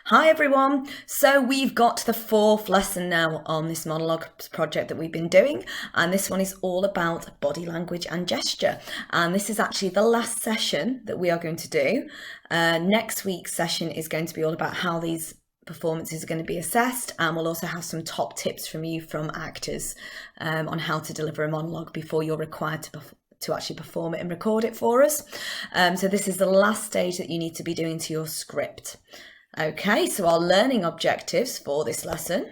Hi everyone. So we've got the fourth lesson now on this monologue project that we've been doing, and this one is all about body language and gesture. And this is actually the last session that we are going to do. Next week's session is going to be all about how these performances are going to be assessed, and we'll also have some top tips from you from actors on how to deliver a monologue before you're required to actually perform it and record it for us. So this is the last stage that you need to be doing to your script. Okay, so our learning objectives for this lesson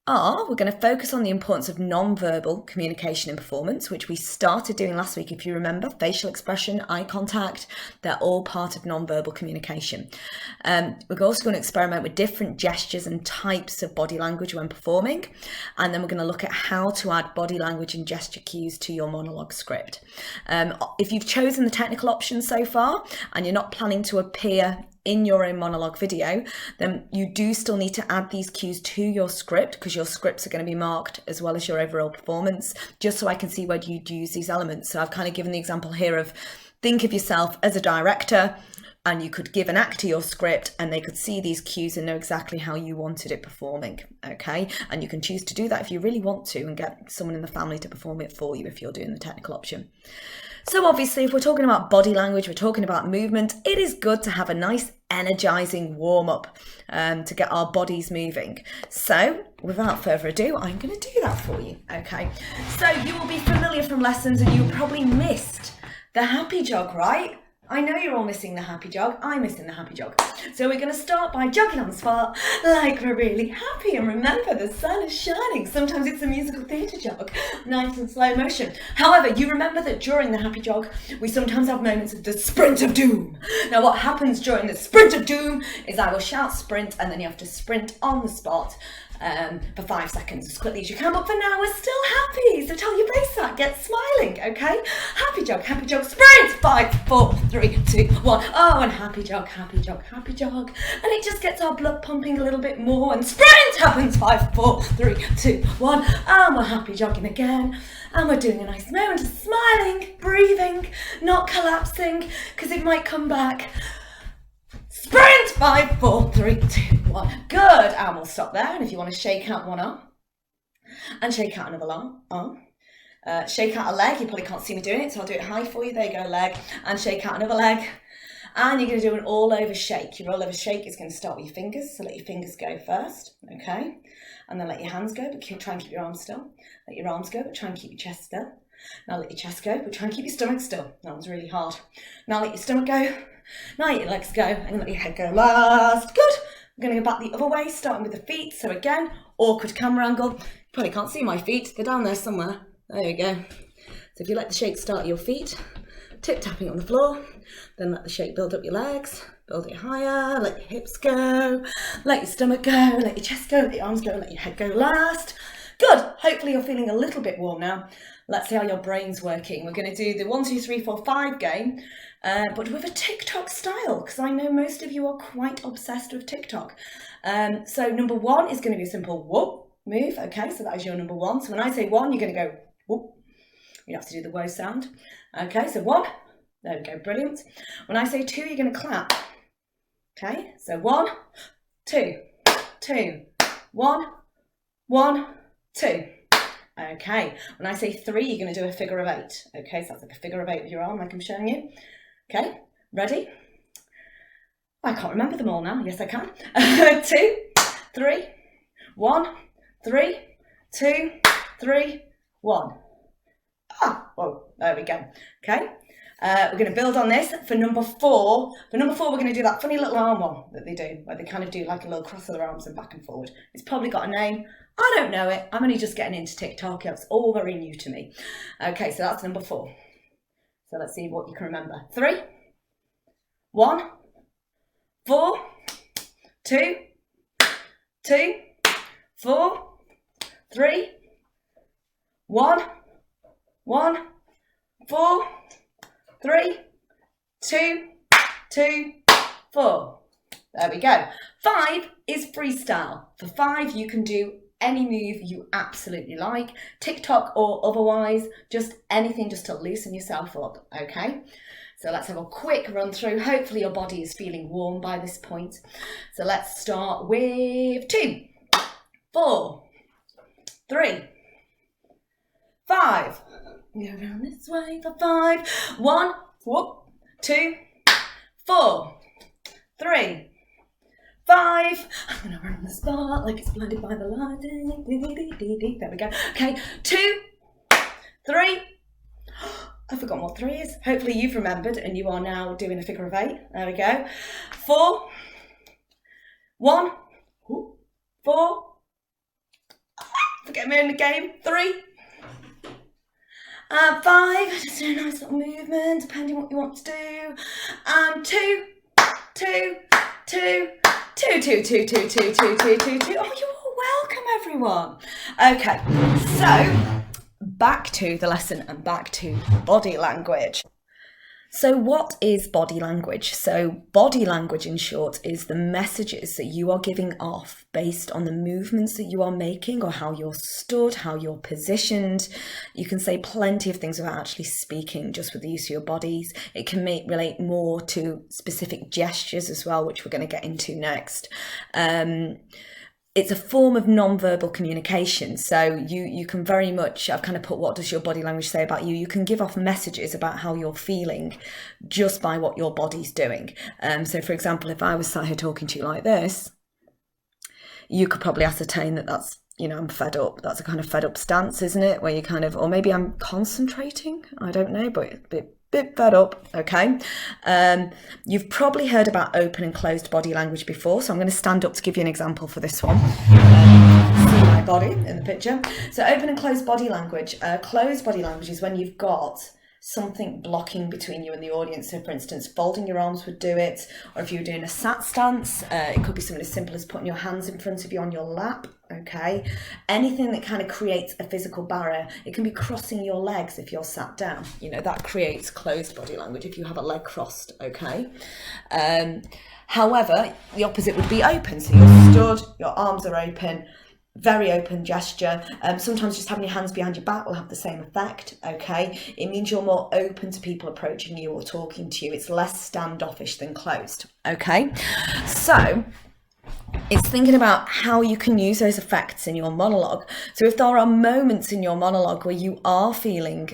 are, we're going to focus on the importance of non-verbal communication in performance, which we started doing last week, if you remember. Facial expression, eye contact, they're all part of non-verbal communication. We're also going to experiment with different gestures and types of body language when performing, and then we're going to look at how to add body language and gesture cues to your monologue script. If you've chosen the technical option so far and you're not planning to appear in your own monologue video, then you do still need to add these cues to your script, because your scripts are going to be marked as well as your overall performance, just so I can see where you'd use these elements. So I've kind of given the example here of, think of yourself as a director and you could give an actor your script and they could see these cues and know exactly how you wanted it performing, okay? And you can choose to do that if you really want to and get someone in the family to perform it for you if you're doing the technical option. So obviously, if we're talking about body language, we're talking about movement, it is good to have a nice energizing warm-up to get our bodies moving. So without further ado, I'm going to do that for you, okay? So you will be familiar from lessons and you probably missed the happy jog, right? I know you're all missing the happy jog. I'm missing the happy jog. So we're going to start by jogging on the spot like we're really happy. And remember, the sun is shining. Sometimes it's a musical theatre jog, nice and slow motion. However, you remember that during the happy jog, we sometimes have moments of the sprint of doom. Now, what happens during the sprint of doom is I will shout sprint, and then you have to sprint on the spot for 5 seconds as quickly as you can. But for now, we're still happy. So tell your face that, get smiling, okay? Happy jog, sprint! 5, 4, 3, 2, 1. Oh, and happy jog, happy jog, happy jog. And it just gets our blood pumping a little bit more, and sprint happens. 5, 4, 3, 2, 1. And we're happy jogging again. And we're doing a nice moment of smiling, breathing, not collapsing, because it might come back. Sprint! 5, 4, 3, 2, 1. Good. And we'll stop there. And if you want to shake out one arm and shake out another arm, shake out a leg. You probably can't see me doing it, so I'll do it high for you. There you go, leg. And shake out another leg. And you're going to do an all-over shake. Your all-over shake is going to start with your fingers, so let your fingers go first, okay? And then let your hands go, but try and keep your arms still. Let your arms go, but try and keep your chest still. Now let your chest go, but try and keep your stomach still. That one's really hard. Now let your stomach go. Now let your legs go, and let your head go last. Good. We're going to go back the other way, starting with the feet. So again, awkward camera angle. You probably can't see my feet. They're down there somewhere. There you go. So if you let the shake start at your feet, tip-tapping on the floor, then let the shake build up your legs, build it higher, let your hips go, let your stomach go, let your chest go, let your arms go, let your head go last. Good. Hopefully you're feeling a little bit warm now. Let's see how your brain's working. We're going to do the 1, 2, 3, 4, 5 game, but with a TikTok style, because I know most of you are quite obsessed with TikTok. So number 1 is going to be a simple whoop move. Okay, so that is your number 1. So when I say 1, you're going to go whoop. You have to do the whoa sound. Okay, so 1. There we go, brilliant. When I say 2, you're going to clap. Okay, so 1, 2, 2, 1, 1, 2. Okay, when I say 3, you're going to do a figure of 8. Okay, so that's like a figure of 8 with your arm, like I'm showing you. Okay, ready? I can't remember them all now. Yes, I can. 2, 3, 1, 3, 2, 3, 1. Ah, whoa, there we go. Okay, we're going to build on this for number 4. For number 4, we're going to do that funny little arm one that they do, where they kind of do like a little cross of their arms and back and forward. It's probably got a name. I don't know it. I'm only just getting into TikTok. It's all very new to me. Okay, so that's number 4. So let's see what you can remember. 3, 1, 4, 2, 2, 4, 3, 1, 1, 4, 3, 2, 2, 4. There we go. 5 is freestyle. For 5, you can do any move you absolutely like, TikTok or otherwise, just anything just to loosen yourself up, okay? So let's have a quick run through. Hopefully your body is feeling warm by this point. So let's start with 2, 4, 3, 5. Go around this way for 5. 1, 2, 4, 3, 5. I'm going to run the spot like it's blinded by the light. There we go. Okay, 2, 3. I forgot what 3 is. Hopefully you've remembered and you are now doing a figure of 8. There we go. 4, 1, 4. Forget me in the game. 3. 5. Just do a nice little movement, depending what you want to do. And 2, 2, 2, 2, 2, 2, 2, 2, 2, 2, 2, 2. Oh, you're all welcome, everyone. Okay, so back to the lesson and back to body language. So what is body language? So body language, in short, is the messages that you are giving off based on the movements that you are making or how you're stood, how you're positioned. You can say plenty of things without actually speaking, just with the use of your bodies. It can relate more to specific gestures as well, which we're going to get into next. It's a form of non-verbal communication. So you can very much, I've kind of put, what does your body language say about you? You can give off messages about how you're feeling just by what your body's doing. So for example, if I was sat here talking to you like this, you could probably ascertain that that's, I'm fed up. That's a kind of fed up stance, isn't it? Where you kind of, or maybe I'm concentrating, I don't know, but a bit fed up, okay? You've probably heard about open and closed body language before, so I'm going to stand up to give you an example for this one. See my body in the picture. So open and closed body language. Closed body language is when you've got something blocking between you and the audience. So for instance, folding your arms would do it, or if you were doing a sat stance, it could be something as simple as putting your hands in front of you on your lap, okay? Anything that kind of creates a physical barrier. It can be crossing your legs if you're sat down, that creates closed body language if you have a leg crossed, okay? However, the opposite would be open. So you're stood, your arms are open, very open gesture. Sometimes just having your hands behind your back will have the same effect, okay? It means you're more open to people approaching you or talking to you. It's less standoffish than closed, okay? So it's thinking about how you can use those effects in your monologue. So if there are moments in your monologue where you are feeling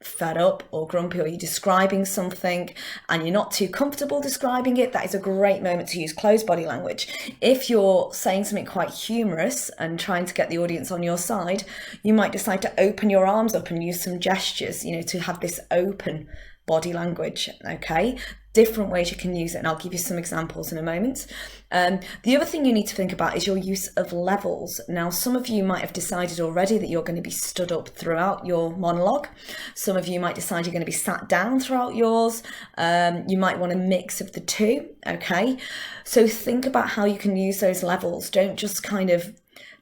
fed up or grumpy, or you're describing something and you're not too comfortable describing it, that is a great moment to use closed body language. If you're saying something quite humorous and trying to get the audience on your side, you might decide to open your arms up and use some gestures, to have this open body language, okay? Different ways you can use it, and I'll give you some examples in a moment. The other thing you need to think about is your use of levels. Now, some of you might have decided already that you're going to be stood up throughout your monologue. Some of you might decide you're going to be sat down throughout yours. You might want a mix of the two, okay? So think about how you can use those levels. Don't just kind of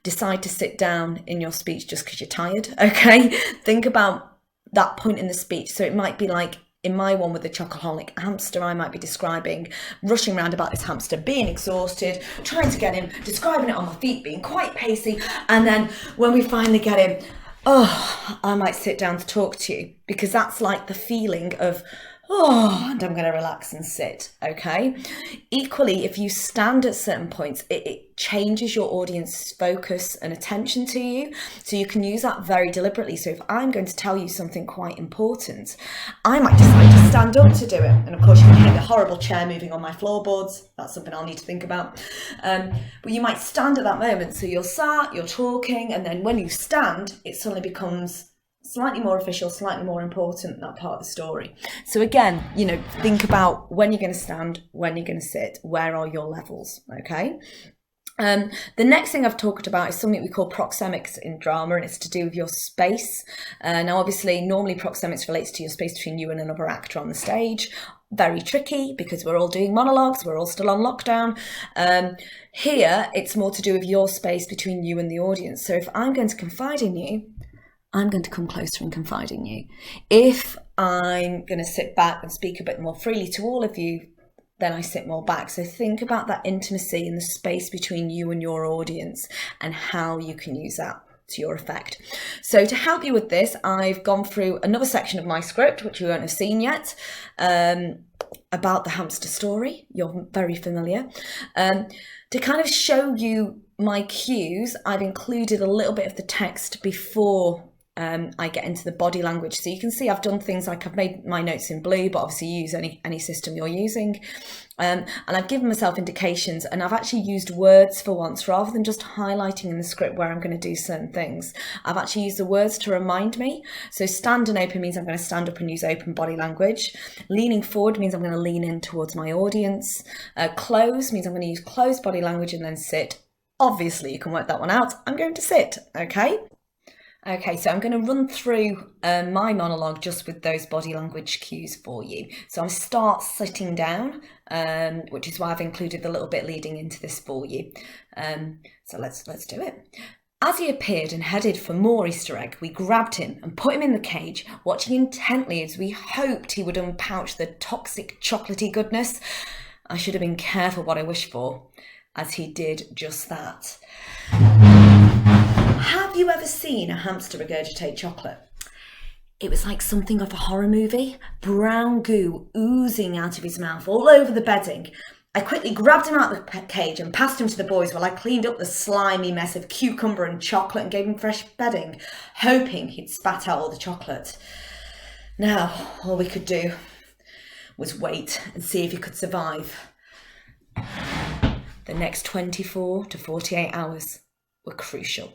decide to sit down in your speech just because you're tired, okay? Think about that point in the speech. So it might be like, in my one with the chocoholic hamster, I might be describing rushing around about this hamster, being exhausted, trying to get him, describing it on my feet, being quite pacey. And then when we finally get him, I might sit down to talk to you, because that's like the feeling of, and I'm going to relax and sit, okay? Equally, if you stand at certain points, it changes your audience's focus and attention to you. So you can use that very deliberately. So if I'm going to tell you something quite important, I might decide to stand up to do it. And of course, you can hear the horrible chair moving on my floorboards. That's something I'll need to think about. But you might stand at that moment. So you're sat, you're talking, and then when you stand, it suddenly becomes slightly more official, slightly more important, that part of the story. So again, think about when you're going to stand, when you're going to sit, where are your levels, okay? The next thing I've talked about is something we call proxemics in drama, and it's to do with your space. Now, obviously, normally proxemics relates to your space between you and another actor on the stage. Very tricky because we're all doing monologues, we're all still on lockdown. Here, it's more to do with your space between you and the audience. So if I'm going to confide in you, I'm going to come closer and confide in you. If I'm going to sit back and speak a bit more freely to all of you, then I sit more back. So think about that intimacy and the space between you and your audience and how you can use that to your effect. So to help you with this, I've gone through another section of my script, which you won't have seen yet, about the hamster story. You're very familiar. To kind of show you my cues, I've included a little bit of the text before I get into the body language. So you can see I've done things like I've made my notes in blue, but obviously use any system you're using. And I've given myself indications, and I've actually used words for once rather than just highlighting in the script where I'm going to do certain things. I've actually used the words to remind me. So stand and open means I'm going to stand up and use open body language. Leaning forward means I'm going to lean in towards my audience. Close means I'm going to use closed body language and then sit. Obviously, you can work that one out. I'm going to sit, okay? Okay, so I'm going to run through my monologue just with those body language cues for you. So I'll start sitting down, which is why I've included the little bit leading into this for you. So let's do it. As he appeared and headed for more Easter egg, we grabbed him and put him in the cage, watching intently as we hoped he would unpouch the toxic chocolatey goodness. I should have been careful what I wished for, as he did just that. Have you ever seen a hamster regurgitate chocolate? It was like something off a horror movie. Brown goo oozing out of his mouth all over the bedding. I quickly grabbed him out of the cage and passed him to the boys while I cleaned up the slimy mess of cucumber and chocolate and gave him fresh bedding, hoping he'd spat out all the chocolate. Now, all we could do was wait and see if he could survive. The next 24 to 48 hours were crucial.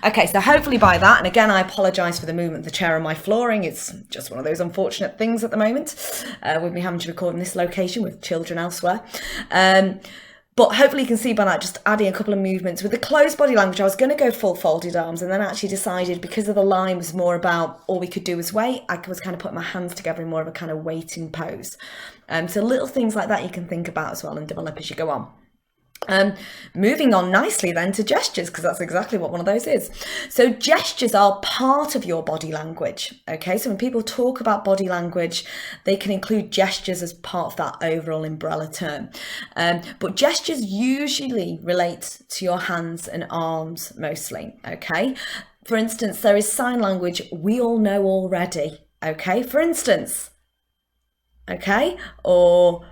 Okay, so hopefully by that, and again, I apologise for the movement of the chair on my flooring. It's just one of those unfortunate things at the moment with me having to record in this location with children elsewhere. But hopefully you can see by that, just adding a couple of movements. With the closed body language, I was going to go full folded arms and then actually decided because of the line was more about all we could do was wait, I was kind of putting my hands together in more of a kind of waiting pose. So little things like that you can think about as well and develop as you go on. Moving on nicely then to gestures, because that's exactly what one of those is. So gestures are part of your body language. Okay, so when people talk about body language, they can include gestures as part of that overall umbrella term. But gestures usually relate to your hands and arms mostly. Okay, for instance, there is sign language we all know already. Okay, for instance, okay, or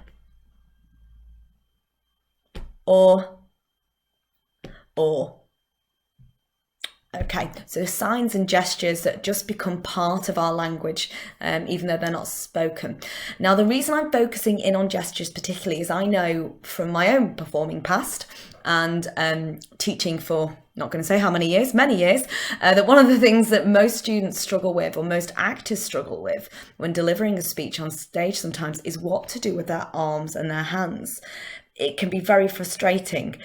okay, so signs and gestures that just become part of our language, even though they're not spoken. Now, the reason I'm focusing in on gestures particularly is I know from my own performing past and teaching for not going to say how many years, that one of the things that most students struggle with, or most actors struggle with when delivering a speech on stage sometimes, is what to do with their arms and their hands. It can be very frustrating.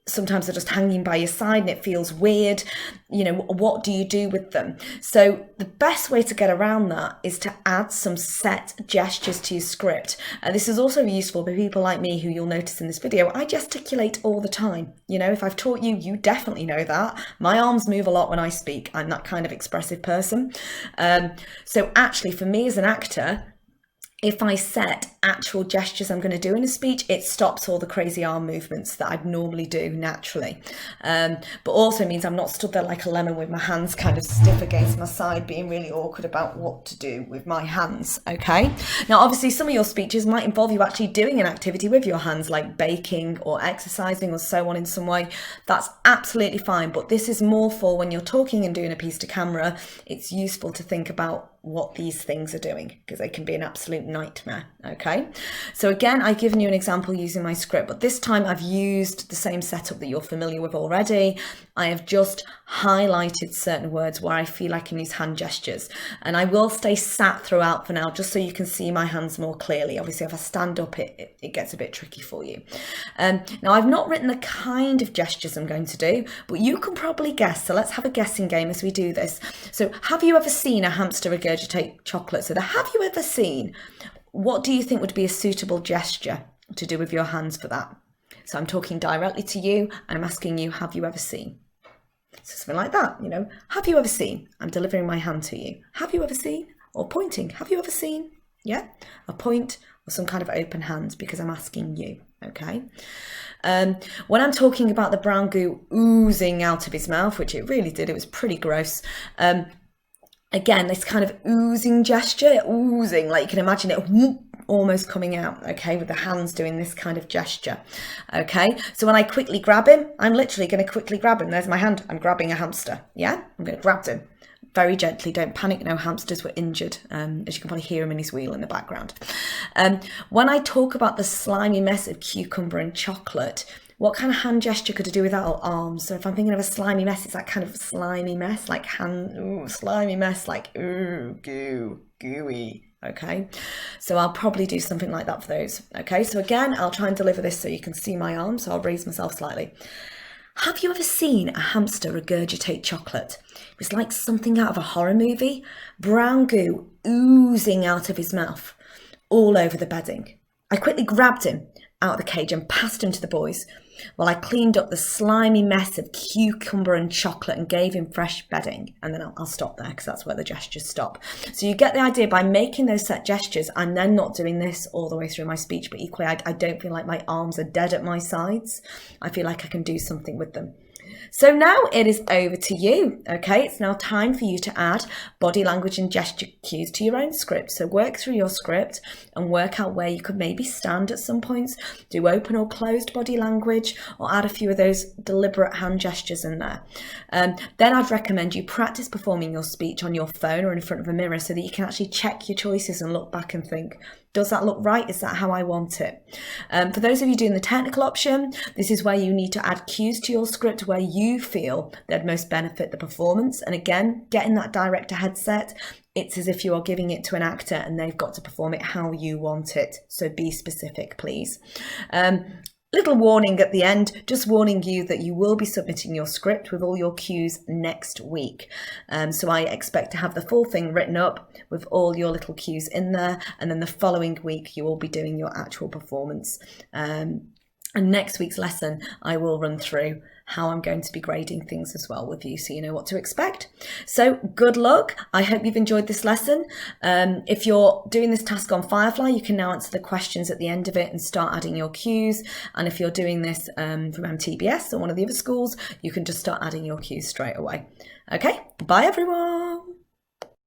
Sometimes they're just hanging by your side and it feels weird. You know, what do you do with them? So the best way to get around that is to add some set gestures to your script. This is also useful for people like me who you'll notice in this video. I gesticulate all the time. You know, if I've taught you, you definitely know that. My arms move a lot when I speak. I'm that kind of expressive person. So actually for me as an actor, if I set actual gestures I'm going to do in a speech, it stops all the crazy arm movements that I'd normally do naturally. But also means I'm not stood there like a lemon with my hands kind of stiff against my side, being really awkward about what to do with my hands, okay? Now, obviously, some of your speeches might involve you actually doing an activity with your hands, like baking or exercising or so on in some way. That's absolutely fine, but this is more for when you're talking and doing a piece to camera. It's useful to think about what these things are doing, because they can be an absolute nightmare, okay? So again, I've given you an example using my script, but this time I've used the same setup that you're familiar with already. I have just highlighted certain words where I feel I can use hand gestures, and I will stay sat throughout for now, just so you can see my hands more clearly. Obviously, if I stand up, it gets a bit tricky for you. Now, I've not written the kind of gestures I'm going to do, but you can probably guess, so let's have a guessing game as we do this. So have you ever seen a hamster regurgitate chocolate? So have you ever seen? What do you think would be a suitable gesture to do with your hands for that? So I'm talking directly to you, and I'm asking you, have you ever seen? So something like that, you know, have you ever seen? I'm delivering my hand to you. Have you ever seen? Or pointing, have you ever seen? Yeah, a point or some kind of open hand because I'm asking you. Okay. When I'm talking about the brown goo oozing out of his mouth, which it really did, it was pretty gross. Again, this kind of oozing gesture, oozing, like you can imagine it almost coming out, okay, with the hands doing this kind of gesture, okay? So when I quickly grab him, I'm literally going to quickly grab him. There's my hand. I'm grabbing a hamster, yeah? I'm going to grab him very gently. Don't panic. No hamsters were injured. As you can probably hear him in his wheel in the background. When I talk about the slimy mess of cucumber and chocolate, what kind of hand gesture could I do without arms? So if I'm thinking of a slimy mess, it's that kind of slimy mess, like slimy mess, like gooey. Okay, so I'll probably do something like that for those. Okay, so again, I'll try and deliver this so you can see my arm. So I'll raise myself slightly. Have you ever seen a hamster regurgitate chocolate? It was like something out of a horror movie. Brown goo oozing out of his mouth, all over the bedding. I quickly grabbed him out of the cage and passed him to the boys while I cleaned up the slimy mess of cucumber and chocolate and gave him fresh bedding. And then I'll stop there because that's where the gestures stop. So you get the idea. By making those set gestures, I'm then not doing this all the way through my speech, but equally I don't feel like my arms are dead at my sides. I feel like I can do something with them. So now it is over to you, okay? It's now time for you to add body language and gesture cues to your own script. So work through your script and work out where you could maybe stand at some points, do open or closed body language, or add a few of those deliberate hand gestures in there. Then I'd recommend you practice performing your speech on your phone or in front of a mirror so that you can actually check your choices and look back and think, does that look right? Is that how I want it? For those of you doing the technical option, this is where you need to add cues to your script where you feel they'd most benefit the performance. And again, getting that director headset, it's as if you are giving it to an actor and they've got to perform it how you want it. So be specific, please. Little warning at the end, just warning you that you will be submitting your script with all your cues next week. So I expect to have the full thing written up with all your little cues in there. And then the following week, you will be doing your actual performance. And next week's lesson, I will run through how I'm going to be grading things as well with you so you know what to expect. So good luck. I hope you've enjoyed this lesson. If you're doing this task on Firefly, you can now answer the questions at the end of it and start adding your cues. And if you're doing this from MTBS or one of the other schools, you can just start adding your cues straight away. Okay, bye everyone.